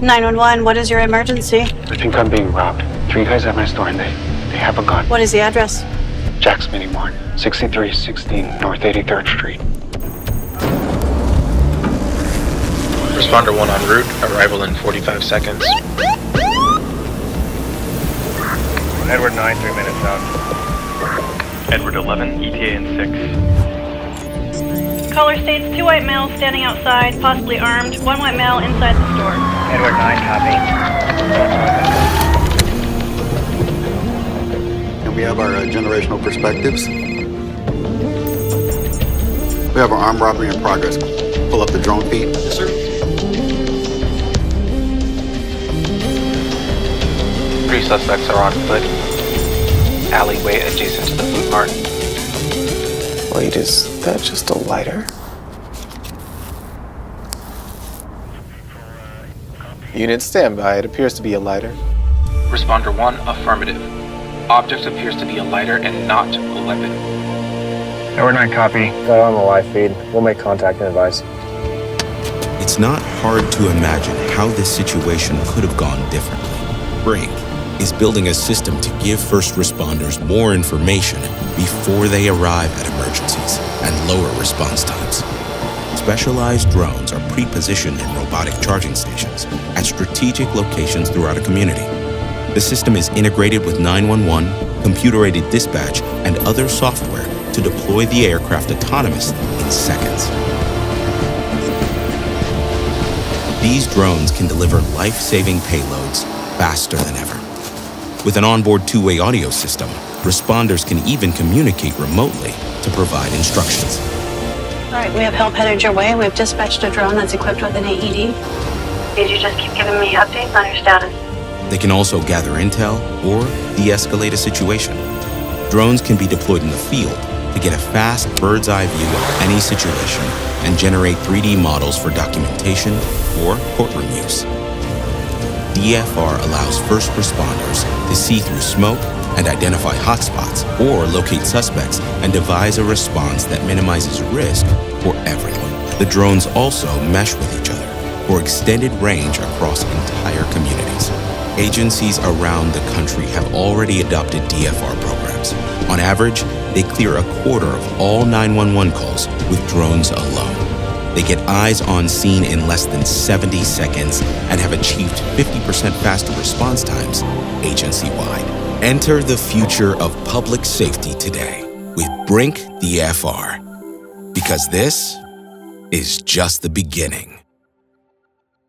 911, what is your emergency? I think I'm being robbed. 3 guys at my store and they have a gun. What is the address? Jack's Mini Mart, 6316 North 83rd Street. Responder 1 en route, arrival in 45 seconds. Edward 9, 3 minutes out. Edward 11, ETA in 6. Caller states 2 white males standing outside, possibly armed, 1 white male inside the store. Edward 9, copy. And we have our generational perspectives. We have our armed robbery in progress. Pull up the drone feed. Yes, sir. 3 suspects are on foot. Alleyway adjacent to the food mart. Wait, is that just a lighter? Unit standby, it appears to be a lighter. Responder 1, affirmative. Object appears to be a lighter and not a weapon. Edward 9, copy. Got it on the live feed. We'll make contact and advise. It's not hard to imagine how this situation could have gone differently. BRINC is building a system to give first responders more information before they arrive at emergencies and lower response times. Specialized drones are pre-positioned in robotic charging stations at strategic locations throughout a community. The system is integrated with 911, computer-aided dispatch, and other software to deploy the aircraft autonomously in seconds. These drones can deliver life-saving payloads faster than ever. With an onboard two-way audio system, responders can even communicate remotely to provide instructions. All right, we have help headed your way. We've dispatched a drone that's equipped with an AED. Could you just keep giving me updates on your status? They can also gather intel or de-escalate a situation. Drones can be deployed in the field to get a fast bird's-eye view of any situation and generate 3D models for documentation or courtroom use. DFR allows first responders to see through smoke and identify hotspots or locate suspects and devise a response that minimizes risk for everyone. The drones also mesh with each other for extended range across entire communities. Agencies around the country have already adopted DFR programs. On average, they clear a quarter of all 911 calls with drones alone. They get eyes on scene in less than 70 seconds and have achieved 50% faster response times agency-wide. Enter the future of public safety today with BRINC DFR, because this is just the beginning.